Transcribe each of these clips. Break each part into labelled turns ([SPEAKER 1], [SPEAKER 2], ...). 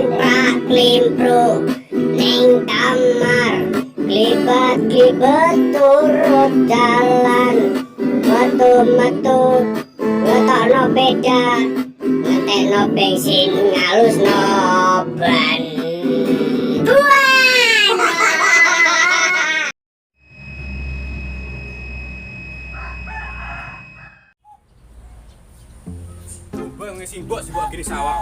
[SPEAKER 1] Klimprak klimpruk ning kamar, klibet-klibet turut jalan, metu-metu ngetokno beda, ngetekno bensin ngalusno ban.
[SPEAKER 2] Bang simbok gini sawah.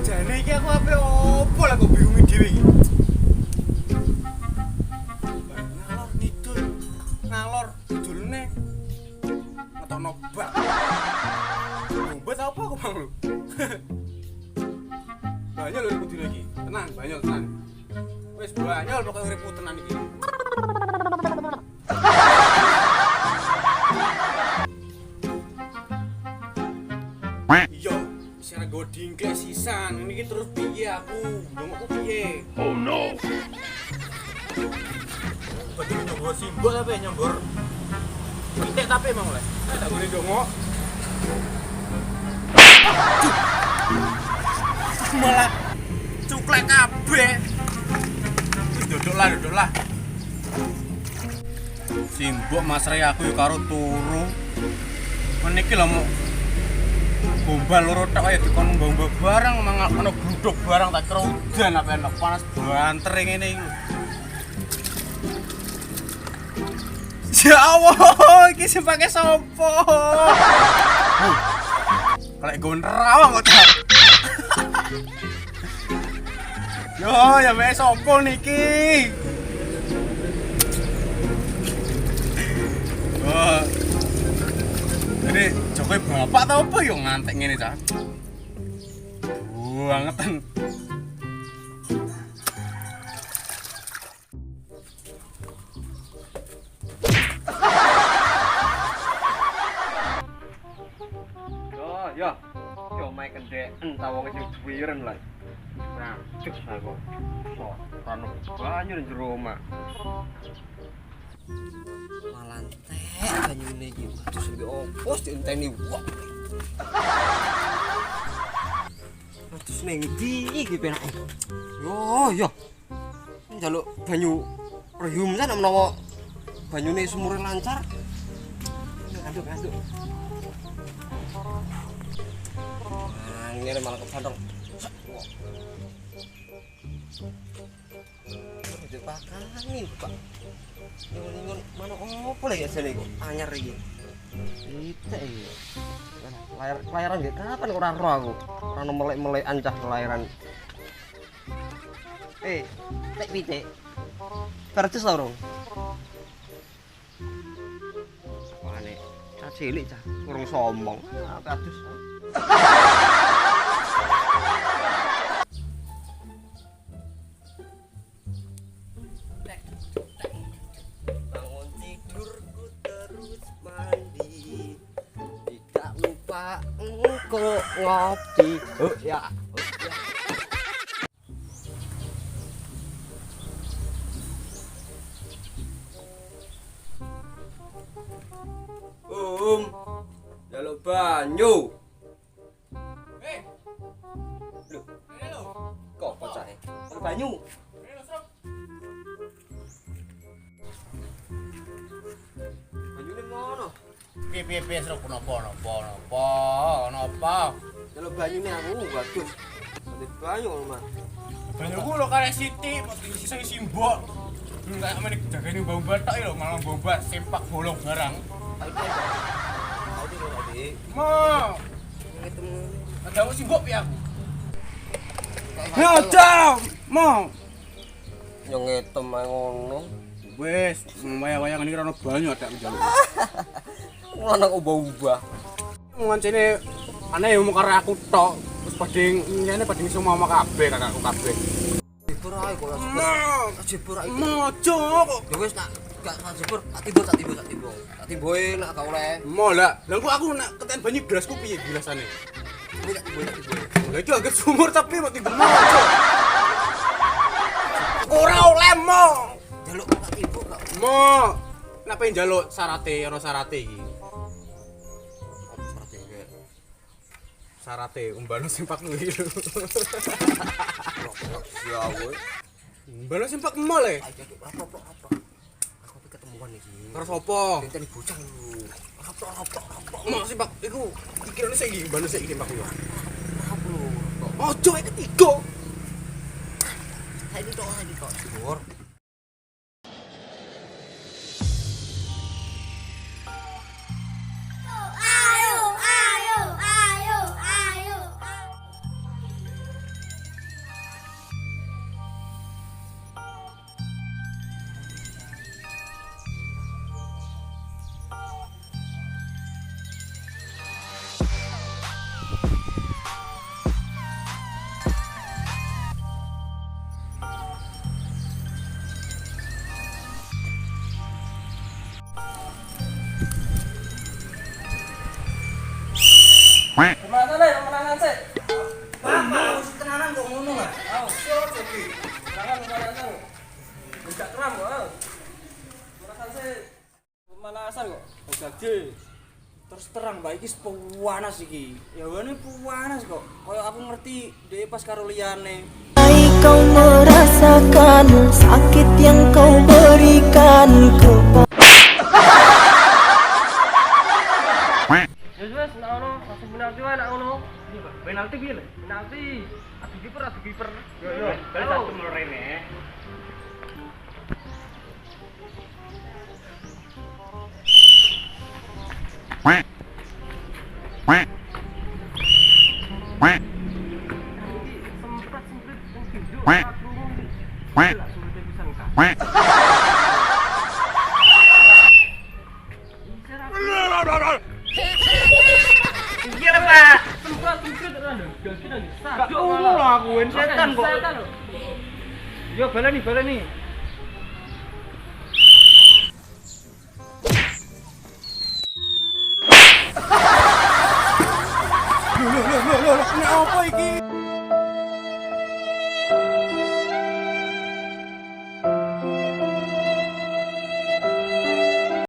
[SPEAKER 2] Jane iki aku ape opo lah kok bingung dhewe iki. Ngalor ngidul, ngalor idulne. Ngetokno bak. Ngombet apa kok Bang lu? Banyak lho kudu lagi. Tenang, banyak tenang. Wis banyak pokoke uripku tenan iki. Yo, sira goding ke sisan. Ini terus piye aku? Ndongku piye? Oh no. Betul nyombor simbol apa nyombor? Pitik tapi emang oleh. Tak boleh dongok. Malah cuklek kabeh. Duduk lah. Simbok Mas Rey aku yo karo turu. Meniki lho mau gombal loro tok kaya dikon mbah barang mangan ana gluduk barang tak kira udan apa enak panas banter ngene iki. Ya Allah, iki sing pake sapa? Kalek gondrawang kok. Yo, ya mek sapa niki? Oh. Ini Jokowi bapak tau apa yo ngantek ngene cah. Bangetan. Yo main kendeken tawa sing duwiren lah. Rancuk aku. Soran banyu nang jero omah. Malantek banyune iki. Terus sampe opo dienteni wong. Terus ning ndi iki penake? Yo. Njaluk banyu rehum sana menawa banyune sumure lancar. Aduk. Ngene malah kepandong. Itu pakani, Pak. Ningun mana opo lah ya jane kok anyar iki. Pitik iki. Layaran nggih kapan ora ro aku. Ora ono melek-melekan cah layaran. Tek pitik. Percis ta urung? Apane? Cah cilik cah, urung sombong. Adus. Bangun tidurku terus mandi. Tidak lupa engkau ngopi. Oh ya. Jaluk banyu. Lho. Kok pocake? Jaluk banyu. Banyune ngono. Piye sruk napa? Jaluk banyune aku waduh. Ada banyu omah. Banyuku lho karek sithik, sing simbok. Enggak amene jagane bau batok lho, malah bau bat sempak bolong barang. Mo. Ada wis simbok piye aku? Ngajam, mo. Yo ngetem ae ngono. Wis, wayang-wayang iki ora ono banyu tak njaluk. Ngono kok ubah-ubah. Ngancene aneh yo karo aku tok. Wis pading ngene pading iso mau kabeh kakakku kabeh. Jebur ae kok. Jebur ae. Mojo kok. Ya wis tak
[SPEAKER 3] Gak jebur, tak timboi nak gak oleh.
[SPEAKER 2] Mau lah. Lah kok aku nak keten banyu gelasku piye gelasane?
[SPEAKER 3] Tak timboi.
[SPEAKER 2] Lah iki agak sumur tapi mau timbul. Ora oleh mo.
[SPEAKER 3] Jaluk tak timboi kok.
[SPEAKER 2] Mo. Napa njaluk sarate ana sarate iki? Sarate umbano simpak iki lho.
[SPEAKER 3] Ya woi.
[SPEAKER 2] Umbano simpak mall e.
[SPEAKER 3] Apa? Aku ketemuan iki.
[SPEAKER 2] Karo sapa?
[SPEAKER 3] Enten bocah lu. Apa?
[SPEAKER 2] Mo simpak iku dikirane sik iki umbano sik iki simpak yo.
[SPEAKER 3] Apa lu?
[SPEAKER 2] Ojo ketiga.
[SPEAKER 3] Hai di tok. Jebur.
[SPEAKER 4] Temenan sih.
[SPEAKER 2] Mau tenanan kok ngono ah.
[SPEAKER 4] Ayo, siapa iki? Temenan. Enggak teram kok. Temenan sih. Pemanasan kok. Jadi terus terang bae iki panas iki. Ya wene panas kok. Kayak aku ngerti dhewe pas karo liyane.
[SPEAKER 5] Kau merasakan sakit yang kau berikan kepada
[SPEAKER 4] Wes nak ono, langsung penalti wae nak ono. Penalti piye lho? Penalti. Adu kiper. Yo. Bal satu mlorene. Iya Pak. Sempat terus Gak umur aku setan kok. Yo baleni.
[SPEAKER 2] Loh, nek apa